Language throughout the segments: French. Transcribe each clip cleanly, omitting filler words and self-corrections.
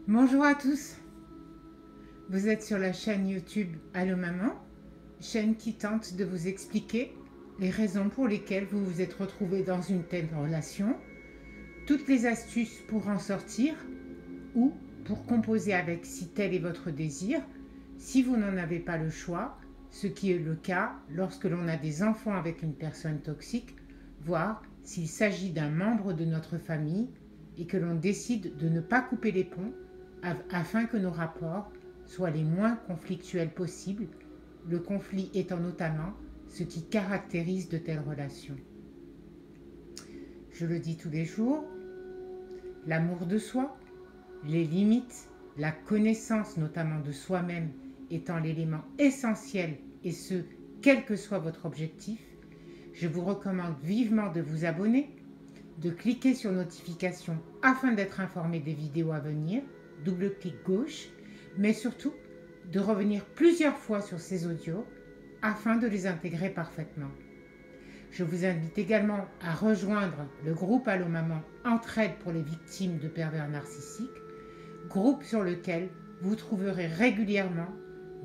Bonjour à tous, vous êtes sur la chaîne YouTube Allô Maman, chaîne qui tente de vous expliquer les raisons pour lesquelles vous vous êtes retrouvé dans une telle relation, toutes les astuces pour en sortir ou pour composer avec si tel est votre désir, si vous n'en avez pas le choix, ce qui est le cas lorsque l'on a des enfants avec une personne toxique, voire s'il s'agit d'un membre de notre famille et que l'on décide de ne pas couper les ponts afin que nos rapports soient les moins conflictuels possibles, le conflit étant notamment ce qui caractérise de telles relations. Je le dis tous les jours, l'amour de soi, les limites, la connaissance notamment de soi-même étant l'élément essentiel, et ce, quel que soit votre objectif, je vous recommande vivement de vous abonner, de cliquer sur notification afin d'être informé des vidéos à venir, double clic gauche, mais surtout de revenir plusieurs fois sur ces audios afin de les intégrer parfaitement. Je vous invite également à rejoindre le groupe Allô Maman Entraide pour les victimes de pervers narcissiques, groupe sur lequel vous trouverez régulièrement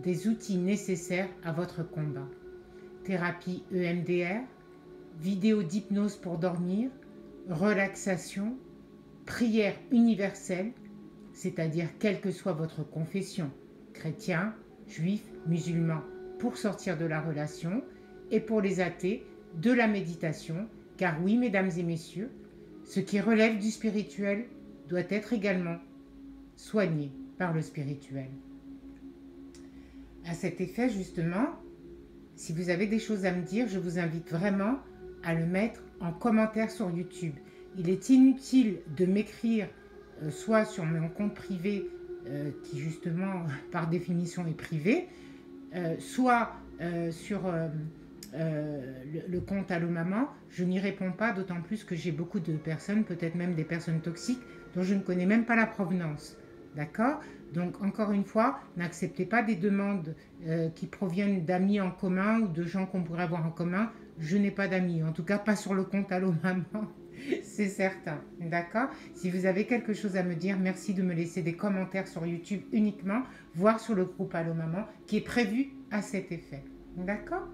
des outils nécessaires à votre combat. Thérapie EMDR, vidéos d'hypnose pour dormir, relaxation, prière universelle, c'est-à-dire quelle que soit votre confession, chrétien, juif, musulman, pour sortir de la relation, et pour les athées, de la méditation, car oui, mesdames et messieurs, ce qui relève du spirituel doit être également soigné par le spirituel. À cet effet, justement, si vous avez des choses à me dire, je vous invite vraiment à le mettre en commentaire sur YouTube. Il est inutile de m'écrire soit sur mon compte privé, qui justement par définition est privé, soit sur le compte Allô Maman. Je n'y réponds pas, d'autant plus que j'ai beaucoup de personnes, peut-être même des personnes toxiques, dont je ne connais même pas la provenance. D'accord? Donc encore une fois, n'acceptez pas des demandes qui proviennent d'amis en commun ou de gens qu'on pourrait avoir en commun. Je n'ai pas d'amis, en tout cas pas sur le compte Allô Maman. C'est certain, d'accord? Si vous avez quelque chose à me dire, merci de me laisser des commentaires sur YouTube uniquement, voire sur le groupe Allô Maman, qui est prévu à cet effet, d'accord?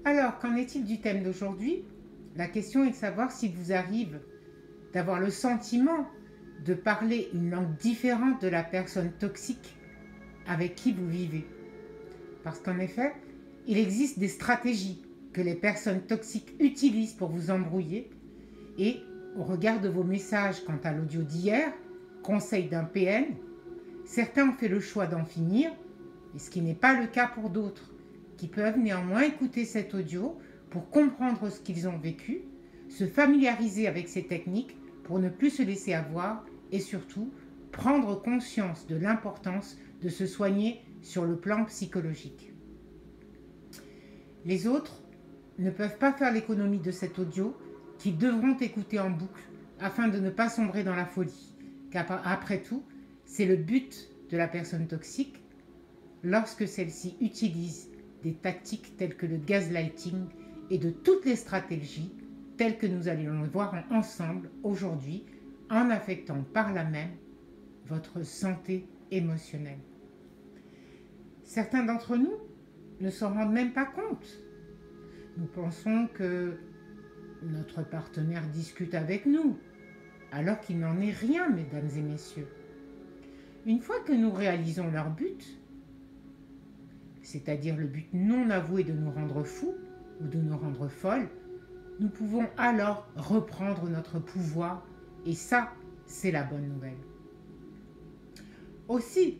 Alors, qu'en est-il du thème d'aujourd'hui? La question est de savoir s'il vous arrive d'avoir le sentiment de parler une langue différente de la personne toxique avec qui vous vivez. Parce qu'en effet, il existe des stratégies que les personnes toxiques utilisent pour vous embrouiller, et au regard de vos messages quant à l'audio d'hier, conseil d'un PN, certains ont fait le choix d'en finir, et ce qui n'est pas le cas pour d'autres, qui peuvent néanmoins écouter cet audio pour comprendre ce qu'ils ont vécu, se familiariser avec ces techniques pour ne plus se laisser avoir et surtout prendre conscience de l'importance de se soigner sur le plan psychologique. Les autres ne peuvent pas faire l'économie de cet audio qu'ils devront écouter en boucle afin de ne pas sombrer dans la folie. Car après tout, c'est le but de la personne toxique lorsque celle-ci utilise des tactiques telles que le gaslighting et de toutes les stratégies telles que nous allons le voir ensemble aujourd'hui, en affectant par là même votre santé émotionnelle. Certains d'entre nous ne s'en rendent même pas compte. Nous pensons que notre partenaire discute avec nous, alors qu'il n'en est rien, mesdames et messieurs. Une fois que nous réalisons leur but, c'est-à-dire le but non avoué de nous rendre fous ou de nous rendre folles, nous pouvons alors reprendre notre pouvoir, et ça, c'est la bonne nouvelle. Aussi,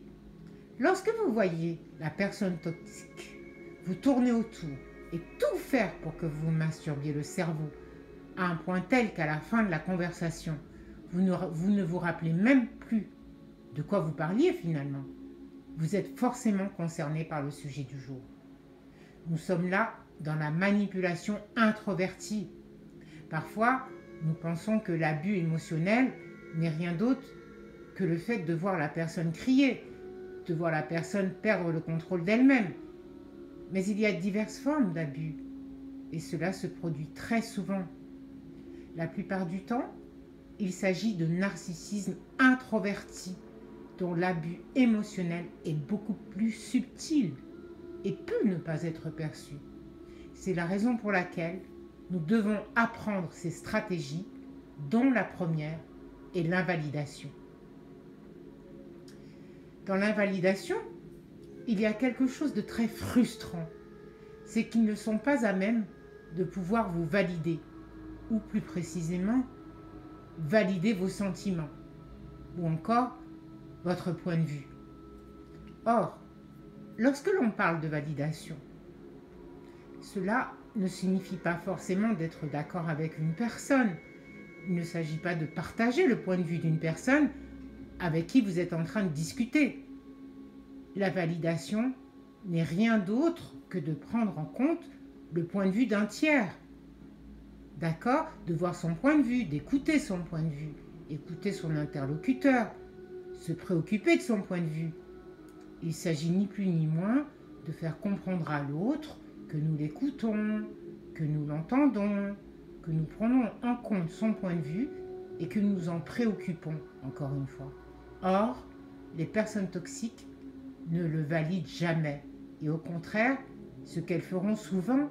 lorsque vous voyez la personne toxique vous tourner autour et tout faire pour que vous masturbiez le cerveau à un point tel qu'à la fin de la conversation, vous ne vous rappelez même plus de quoi vous parliez finalement, vous êtes forcément concerné par le sujet du jour. Nous sommes là dans la manipulation introvertie. Parfois, nous pensons que l'abus émotionnel n'est rien d'autre que le fait de voir la personne crier, de voir la personne perdre le contrôle d'elle-même. Mais il y a diverses formes d'abus, et cela se produit très souvent. La plupart du temps, il s'agit de narcissisme introverti, dont l'abus émotionnel est beaucoup plus subtil et peut ne pas être perçu. C'est la raison pour laquelle nous devons apprendre ces stratégies, dont la première est l'invalidation. Dans l'invalidation, il y a quelque chose de très frustrant, c'est qu'ils ne sont pas à même de pouvoir vous valider, ou plus précisément, valider vos sentiments, ou encore votre point de vue. Or, lorsque l'on parle de validation, cela ne signifie pas forcément d'être d'accord avec une personne. Il ne s'agit pas de partager le point de vue d'une personne avec qui vous êtes en train de discuter. La validation n'est rien d'autre que de prendre en compte le point de vue d'un tiers. D'accord? De voir son point de vue, d'écouter son point de vue, écouter son interlocuteur, se préoccuper de son point de vue. Il s'agit ni plus ni moins de faire comprendre à l'autre que nous l'écoutons, que nous l'entendons, que nous prenons en compte son point de vue et que nous en préoccupons, encore une fois. Or, les personnes toxiques ne le valident jamais et au contraire, ce qu'elles feront souvent,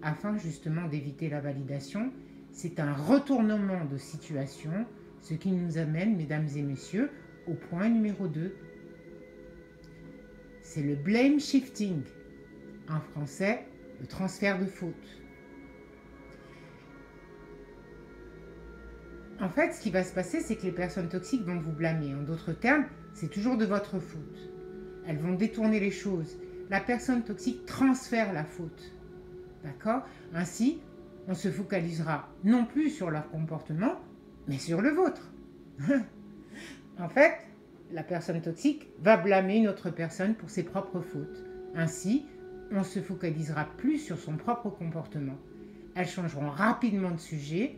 afin justement d'éviter la validation, c'est un retournement de situation, ce qui nous amène, mesdames et messieurs, au point numéro 2. C'est le blame shifting, en français, le transfert de faute. En fait, ce qui va se passer, c'est que les personnes toxiques vont vous blâmer. En d'autres termes, c'est toujours de votre faute. Elles vont détourner les choses. La personne toxique transfère la faute. D'accord? Ainsi, on se focalisera non plus sur leur comportement, mais sur le vôtre. En fait, la personne toxique va blâmer une autre personne pour ses propres fautes. Ainsi, on se focalisera plus sur son propre comportement. Elles changeront rapidement de sujet,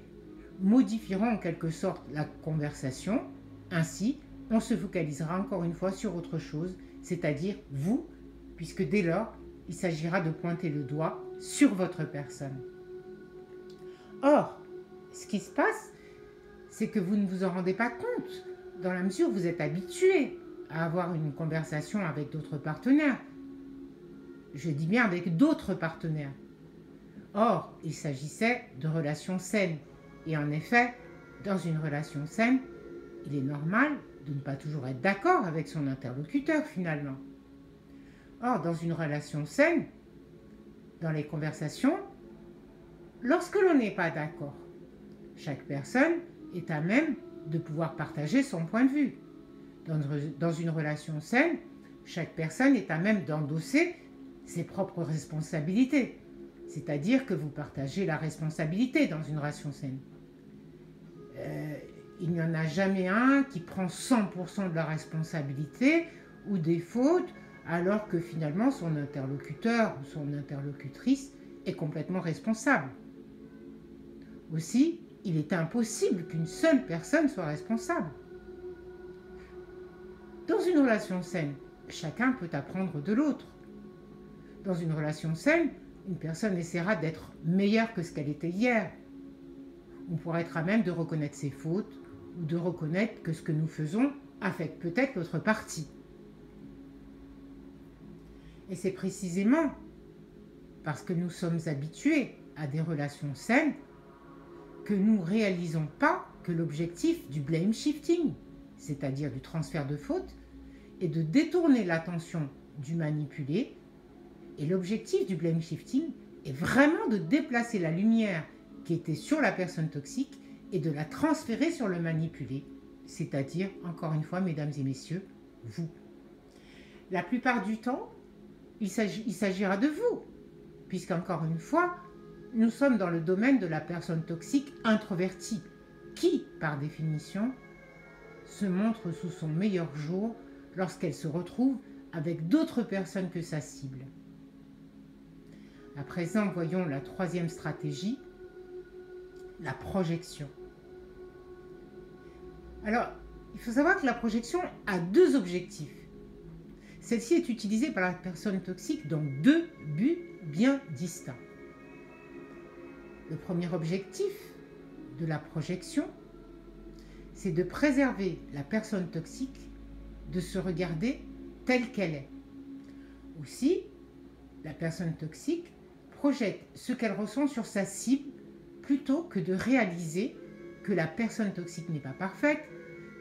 modifieront en quelque sorte la conversation. Ainsi, on se focalisera encore une fois sur autre chose, c'est-à-dire vous, puisque dès lors, il s'agira de pointer le doigt sur votre personne. Or, ce qui se passe, c'est que vous ne vous en rendez pas compte, dans la mesure où vous êtes habitué à avoir une conversation avec d'autres partenaires. Je dis bien avec d'autres partenaires. Or, il s'agissait de relations saines. Et en effet, dans une relation saine, il est normal de ne pas toujours être d'accord avec son interlocuteur finalement. Or, dans une relation saine, dans les conversations, lorsque l'on n'est pas d'accord, chaque personne est à même de pouvoir partager son point de vue. Dans une relation saine, chaque personne est à même d'endosser ses propres responsabilités. C'est-à-dire que vous partagez la responsabilité dans une relation saine. Il n'y en a jamais un qui prend 100% de la responsabilité ou des fautes, alors que finalement son interlocuteur ou son interlocutrice est complètement responsable. Aussi, il est impossible qu'une seule personne soit responsable. Dans une relation saine, chacun peut apprendre de l'autre. Dans une relation saine, une personne essaiera d'être meilleure que ce qu'elle était hier. On pourra être à même de reconnaître ses fautes ou de reconnaître que ce que nous faisons affecte peut-être l'autre partie. Et c'est précisément parce que nous sommes habitués à des relations saines que nous ne réalisons pas que l'objectif du blame shifting, c'est-à-dire du transfert de faute, est de détourner l'attention du manipulé. Et l'objectif du blame shifting est vraiment de déplacer la lumière qui était sur la personne toxique et de la transférer sur le manipulé, c'est-à-dire, encore une fois, mesdames et messieurs, vous. La plupart du temps, il s'agira de vous, puisqu'encore une fois, nous sommes dans le domaine de la personne toxique introvertie, qui, par définition, se montre sous son meilleur jour lorsqu'elle se retrouve avec d'autres personnes que sa cible. À présent, voyons la troisième stratégie, la projection. Alors, il faut savoir que la projection a deux objectifs. Celle-ci est utilisée par la personne toxique dans deux buts bien distincts. Le premier objectif de la projection c'est de préserver la personne toxique, de se regarder telle qu'elle est. Aussi, la personne toxique projette ce qu'elle ressent sur sa cible plutôt que de réaliser que la personne toxique n'est pas parfaite,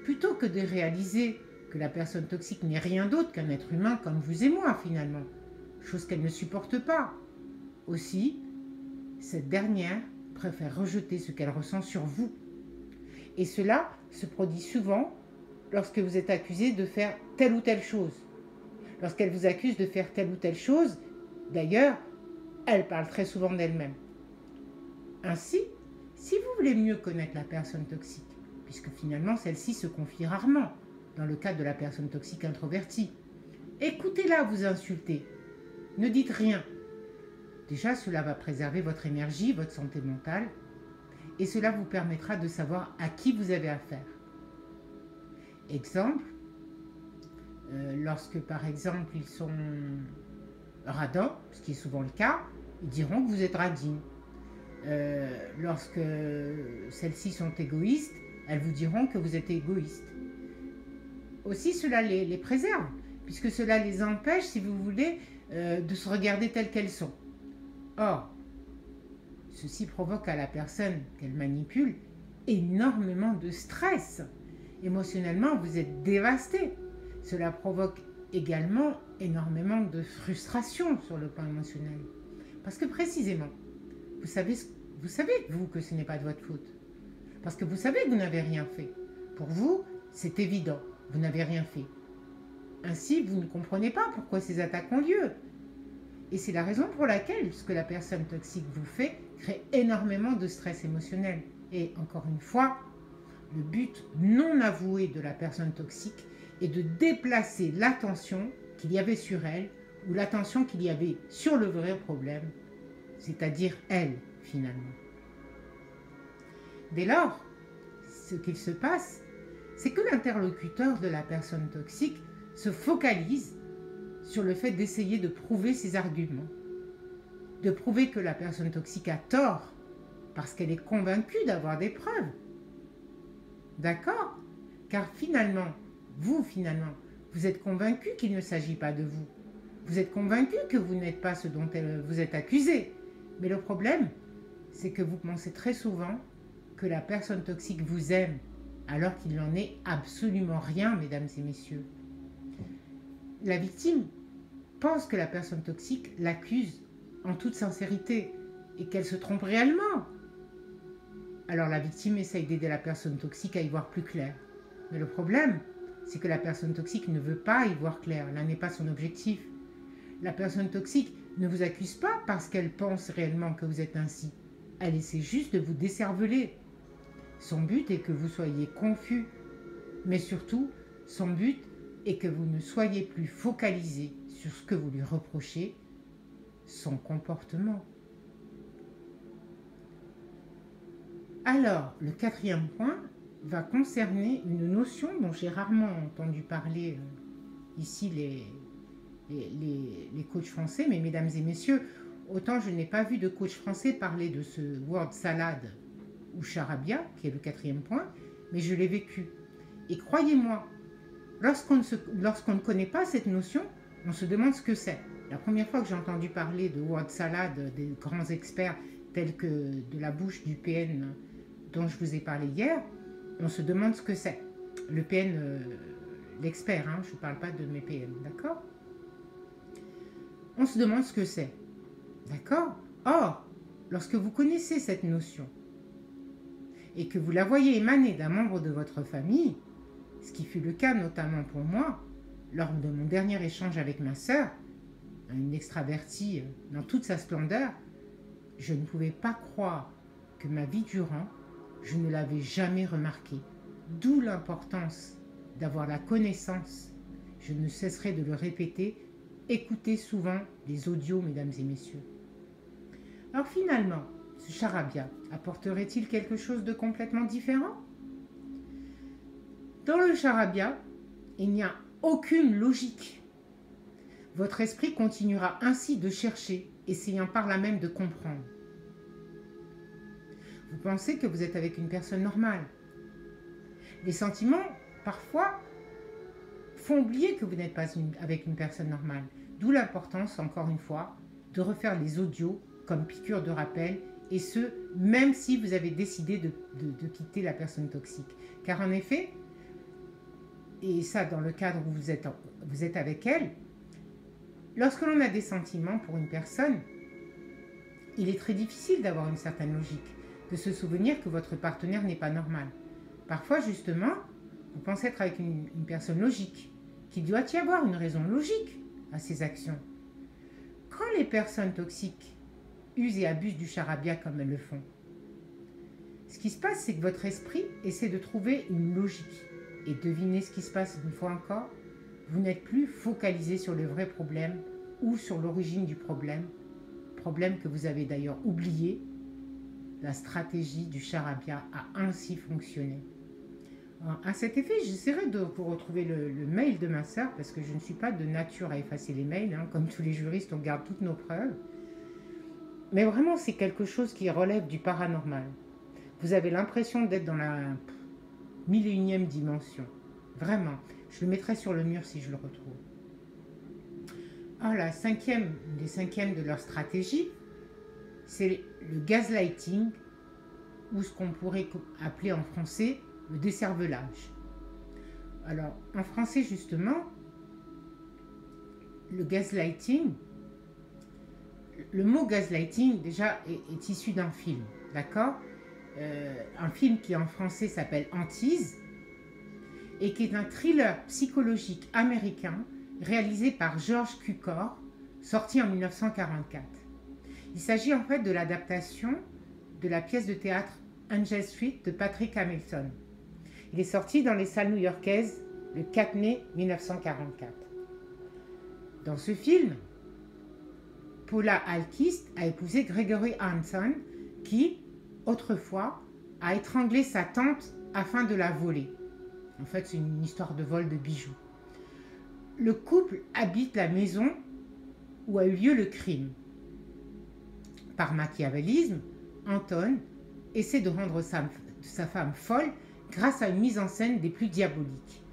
plutôt que de réaliser que la personne toxique n'est rien d'autre qu'un être humain comme vous et moi finalement, chose qu'elle ne supporte pas. Aussi, cette dernière préfère rejeter ce qu'elle ressent sur vous. Et cela se produit souvent lorsque vous êtes accusé de faire telle ou telle chose. Lorsqu'elle vous accuse de faire telle ou telle chose, d'ailleurs, elle parle très souvent d'elle-même. Ainsi, si vous voulez mieux connaître la personne toxique, puisque finalement celle-ci se confie rarement, dans le cas de la personne toxique introvertie, écoutez-la vous insulter. Ne dites rien. Déjà, cela va préserver votre énergie, votre santé mentale, et cela vous permettra de savoir à qui vous avez affaire. Exemple, lorsque par exemple ils sont radins, ce qui est souvent le cas, ils diront que vous êtes radine. Lorsque celles-ci sont égoïstes, elles vous diront que vous êtes égoïste. Aussi, cela les préserve, puisque cela les empêche, si vous voulez, de se regarder telles qu'elles sont. Or, ceci provoque à la personne qu'elle manipule énormément de stress. Émotionnellement, vous êtes dévasté. Cela provoque également énormément de frustration sur le plan émotionnel. Parce que précisément, vous savez vous que ce n'est pas de votre faute. Parce que vous savez que vous n'avez rien fait. Pour vous, c'est évident, vous n'avez rien fait. Ainsi, vous ne comprenez pas pourquoi ces attaques ont lieu. Et c'est la raison pour laquelle ce que la personne toxique vous fait crée énormément de stress émotionnel. Et encore une fois, le but non avoué de la personne toxique est de déplacer l'attention qu'il y avait sur elle ou l'attention qu'il y avait sur le vrai problème, c'est-à-dire elle, finalement. Dès lors, ce qu'il se passe, c'est que l'interlocuteur de la personne toxique se focalise sur le fait d'essayer de prouver ses arguments, de prouver que la personne toxique a tort parce qu'elle est convaincue d'avoir des preuves. D'accord? Car finalement, vous êtes convaincu qu'il ne s'agit pas de vous. Vous êtes convaincu que vous n'êtes pas ce dont vous êtes accusé. Mais le problème, c'est que vous pensez très souvent que la personne toxique vous aime, alors qu'il n'en est absolument rien, mesdames et messieurs. La victime pense que la personne toxique l'accuse en toute sincérité et qu'elle se trompe réellement. Alors la victime essaye d'aider la personne toxique à y voir plus clair. Mais le problème, c'est que la personne toxique ne veut pas y voir clair, là n'est pas son objectif. La personne toxique ne vous accuse pas parce qu'elle pense réellement que vous êtes ainsi. Elle essaie juste de vous décerveler. Son but est que vous soyez confus, mais surtout, son but est que vous ne soyez plus focalisé sur ce que vous lui reprochez, son comportement. Alors, le quatrième point va concerner une notion dont j'ai rarement entendu parler ici les coachs français, mais mesdames et messieurs, autant je n'ai pas vu de coach français parler de ce word salad ou charabia, qui est le quatrième point, mais je l'ai vécu. Et croyez-moi, lorsqu'on ne connaît pas cette notion, on se demande ce que c'est. La première fois que j'ai entendu parler de word salad des grands experts tels que de la bouche du PN dont je vous ai parlé hier, on se demande ce que c'est. Le PN, l'expert, hein, je ne parle pas de mes PN, d'accord? On se demande ce que c'est, d'accord? Or, lorsque vous connaissez cette notion et que vous la voyez émaner d'un membre de votre famille, ce qui fut le cas notamment pour moi, lors de mon dernier échange avec ma sœur, une extravertie dans toute sa splendeur, je ne pouvais pas croire que ma vie durant, je ne l'avais jamais remarqué. D'où l'importance d'avoir la connaissance. Je ne cesserai de le répéter. Écoutez souvent les audios, mesdames et messieurs. Alors finalement, ce charabia apporterait-il quelque chose de complètement différent? Dans le charabia, il n'y a aucune logique. Votre esprit continuera ainsi de chercher, essayant par là même de comprendre. Vous pensez que vous êtes avec une personne normale. Les sentiments, parfois, font oublier que vous n'êtes pas avec une personne normale. D'où l'importance, encore une fois, de refaire les audios comme piqûre de rappel, et ce, même si vous avez décidé de quitter la personne toxique. Car en effet, et ça dans le cadre où vous êtes avec elle, lorsque l'on a des sentiments pour une personne, il est très difficile d'avoir une certaine logique, de se souvenir que votre partenaire n'est pas normal. Parfois, justement, vous pensez être avec une personne logique, qu'il doit y avoir une raison logique à ses actions. Quand les personnes toxiques usent et abusent du charabia comme elles le font, ce qui se passe, c'est que votre esprit essaie de trouver une logique. Et devinez ce qui se passe une fois encore, vous n'êtes plus focalisé sur le vrai problème ou sur l'origine du problème que vous avez d'ailleurs oublié. La stratégie du charabia a ainsi fonctionné. À cet effet, j'essaierai de vous retrouver le mail de ma sœur, parce que je ne suis pas de nature à effacer les mails. Comme tous les juristes, on garde toutes nos preuves. Mais vraiment, c'est quelque chose qui relève du paranormal. Vous avez l'impression d'être dans la 1001e dimension. Vraiment. Je le mettrai sur le mur si je le retrouve. La cinquième de leur stratégie, c'est le gaslighting, ou ce qu'on pourrait appeler en français le décervelage. Alors, en français, justement, le gaslighting, le mot gaslighting, déjà, est issu d'un film, d'accord ? Un film qui, en français, s'appelle Hantise, et qui est un thriller psychologique américain réalisé par George Cukor, sorti en 1944. Il s'agit en fait de l'adaptation de la pièce de théâtre Angel Street de Patrick Hamilton. Il est sorti dans les salles new-yorkaises le 4 mai 1944. Dans ce film, Paula Alquist a épousé Gregory Hanson qui, autrefois, a étranglé sa tante afin de la voler. En fait, c'est une histoire de vol de bijoux. Le couple habite la maison où a eu lieu le crime. Par machiavélisme, Anton essaie de rendre sa femme folle grâce à une mise en scène des plus diaboliques,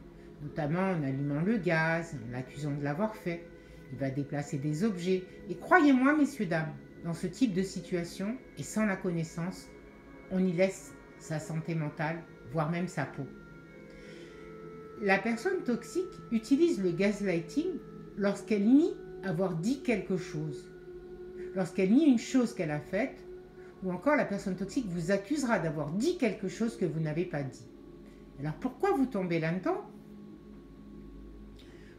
notamment en allumant le gaz, en l'accusant de l'avoir fait. Il va déplacer des objets. Et croyez-moi, messieurs, dames, dans ce type de situation, et sans la connaissance, on y laisse sa santé mentale, voire même sa peau. La personne toxique utilise le gaslighting lorsqu'elle nie avoir dit quelque chose, lorsqu'elle nie une chose qu'elle a faite, ou encore la personne toxique vous accusera d'avoir dit quelque chose que vous n'avez pas dit. Alors pourquoi vous tombez là-dedans ?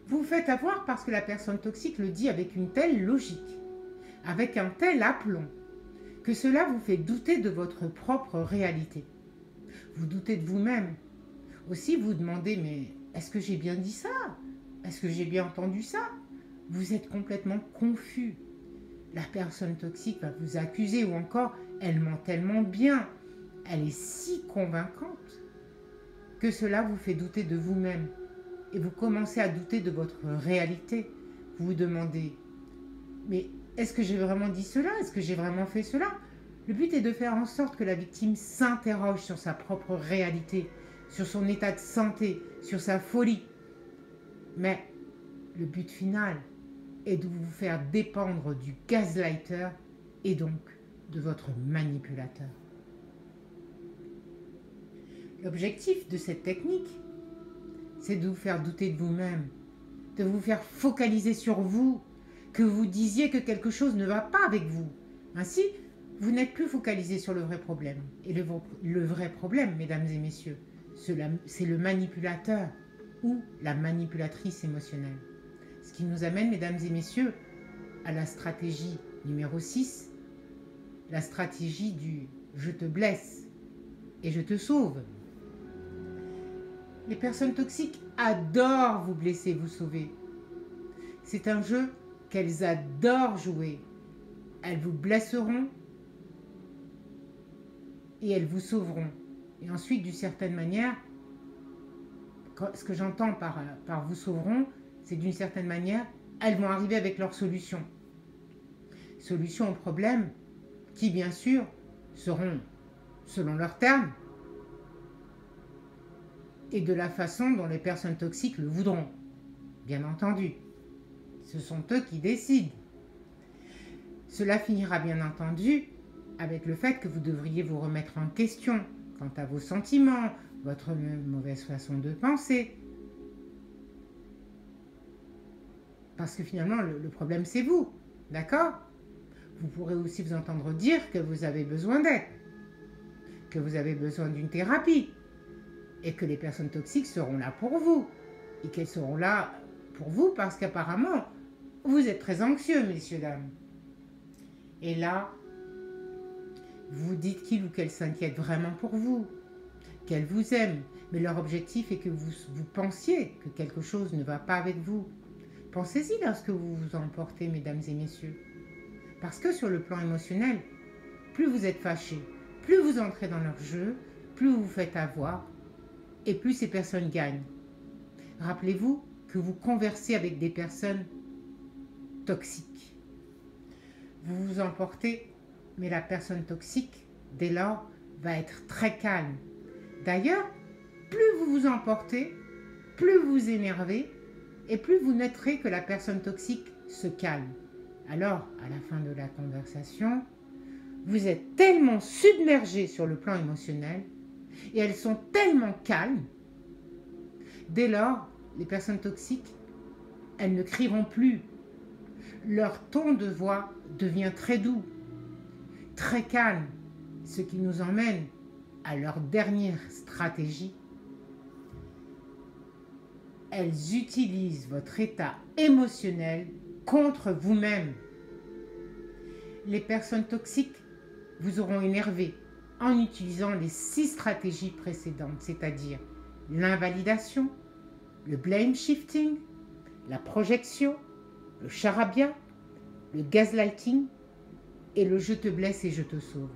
Vous vous faites avoir parce que la personne toxique le dit avec une telle logique, avec un tel aplomb, que cela vous fait douter de votre propre réalité. Vous doutez de vous-même. Aussi, vous demandez, mais est-ce que j'ai bien dit ça ? Est-ce que j'ai bien entendu ça ? Vous êtes complètement confus. La personne toxique va vous accuser, ou encore, elle ment tellement bien, elle est si convaincante, que cela vous fait douter de vous-même. Et vous commencez à douter de votre réalité. Vous vous demandez, mais est-ce que j'ai vraiment dit cela ? Est-ce que j'ai vraiment fait cela ? Le but est de faire en sorte que la victime s'interroge sur sa propre réalité, sur son état de santé, sur sa folie. Mais le but final est de vous faire dépendre du gaslighter et donc de votre manipulateur. L'objectif de cette technique, c'est de vous faire douter de vous-même, de vous faire focaliser sur vous, que vous disiez que quelque chose ne va pas avec vous. Ainsi, vous n'êtes plus focalisé sur le vrai problème. Et le vrai problème, mesdames et messieurs, c'est le manipulateur ou la manipulatrice émotionnelle. Ce qui nous amène, mesdames et messieurs, à la stratégie numéro 6, la stratégie du « je te blesse et je te sauve ». Les personnes toxiques adorent vous blesser, vous sauver. C'est un jeu qu'elles adorent jouer. Elles vous blesseront et elles vous sauveront. Et ensuite, d'une certaine manière, ce que j'entends par vous sauveront, c'est d'une certaine manière, elles vont arriver avec leur solution. Solution aux problèmes qui, bien sûr, seront, selon leurs termes, et de la façon dont les personnes toxiques le voudront. Bien entendu, ce sont eux qui décident. Cela finira bien entendu avec le fait que vous devriez vous remettre en question quant à vos sentiments, votre mauvaise façon de penser. Parce que finalement, le problème, c'est vous. D'accord? Vous pourrez aussi vous entendre dire que vous avez besoin d'aide, que vous avez besoin d'une thérapie, et que les personnes toxiques seront là pour vous, et qu'elles seront là pour vous parce qu'apparemment, vous êtes très anxieux, messieurs, dames. Et là, vous dites qu'il ou qu'elle s'inquiète vraiment pour vous, qu'elle vous aime, mais leur objectif est que vous pensiez que quelque chose ne va pas avec vous. Pensez-y lorsque vous vous emportez, mesdames et messieurs. Parce que sur le plan émotionnel, plus vous êtes fâchés, plus vous entrez dans leur jeu, plus vous vous faites avoir, et plus ces personnes gagnent. Rappelez-vous que vous conversez avec des personnes toxiques. Vous vous emportez, mais la personne toxique, dès lors, va être très calme. D'ailleurs, plus vous vous emportez, plus vous vous énervez, et plus vous noterez que la personne toxique se calme. Alors, à la fin de la conversation, vous êtes tellement submergé sur le plan émotionnel, et elles sont tellement calmes. Dès lors, les personnes toxiques, elles ne crieront plus. Leur ton de voix devient très doux, très calme, ce qui nous emmène à leur dernière stratégie. Elles utilisent votre état émotionnel contre vous-même. Les personnes toxiques vous auront énervé en utilisant les 6 stratégies précédentes, c'est-à-dire l'invalidation, le blame shifting, la projection, le charabia, le gaslighting et le je te blesse et je te sauve.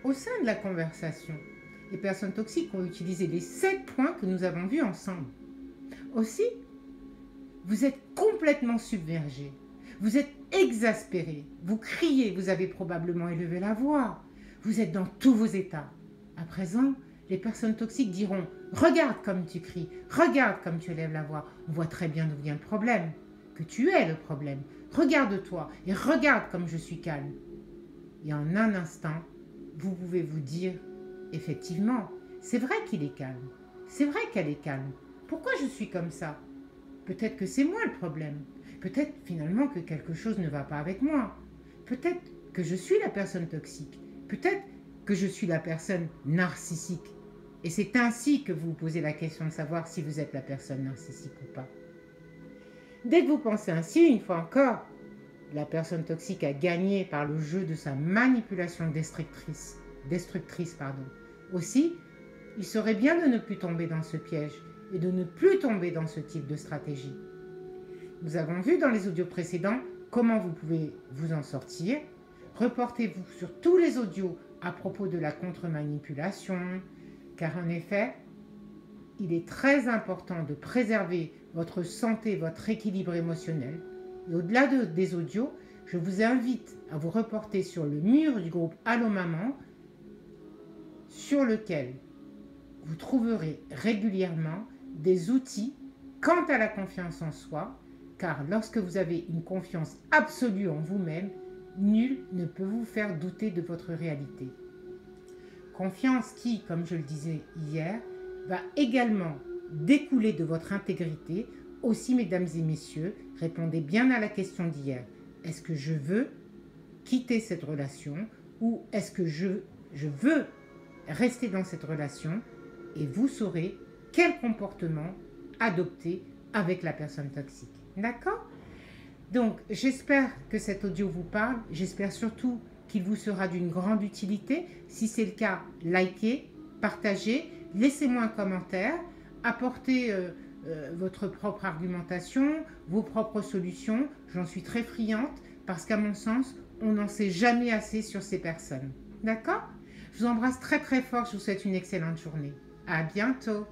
Au sein de la conversation, les personnes toxiques ont utilisé les 7 points que nous avons vus ensemble. Aussi, vous êtes complètement submergé, vous êtes exaspéré, vous criez, vous avez probablement élevé la voix, vous êtes dans tous vos états. À présent, les personnes toxiques diront « Regarde comme tu cries, regarde comme tu élèves la voix, on voit très bien d'où vient le problème, que tu es le problème. Regarde-toi et regarde comme je suis calme. » Et en un instant, vous pouvez vous dire « Effectivement, c'est vrai qu'il est calme, c'est vrai qu'elle est calme. Pourquoi je suis comme ça? Peut-être que c'est moi le problème. Peut-être finalement que quelque chose ne va pas avec moi. Peut-être que je suis la personne toxique. Peut-être que je suis la personne narcissique. Et c'est ainsi que vous vous posez la question de savoir si vous êtes la personne narcissique ou pas. Dès que vous pensez ainsi, une fois encore, la personne toxique a gagné par le jeu de sa manipulation destructrice. Aussi, il serait bien de ne plus tomber dans ce piège et de ne plus tomber dans ce type de stratégie. Nous avons vu dans les audios précédents comment vous pouvez vous en sortir. Reportez-vous sur tous les audios à propos de la contre-manipulation, car en effet, il est très important de préserver votre santé, votre équilibre émotionnel. Et au-delà des audios, je vous invite à vous reporter sur le mur du groupe Allô Maman, sur lequel vous trouverez régulièrement des outils quant à la confiance en soi, car lorsque vous avez une confiance absolue en vous-même, nul ne peut vous faire douter de votre réalité. Confiance qui, comme je le disais hier, va également découler de votre intégrité. Aussi, mesdames et messieurs, répondez bien à la question d'hier. Est-ce que je veux quitter cette relation ou est-ce que je veux rester dans cette relation? Et vous saurez quel comportement adopter avec la personne toxique. D'accord? Donc, j'espère que cet audio vous parle. J'espère surtout qu'il vous sera d'une grande utilité. Si c'est le cas, likez, partagez, laissez-moi un commentaire, apportez votre propre argumentation, vos propres solutions. J'en suis très friande parce qu'à mon sens, on n'en sait jamais assez sur ces personnes. D'accord? Je vous embrasse très très fort. Je vous souhaite une excellente journée. À bientôt.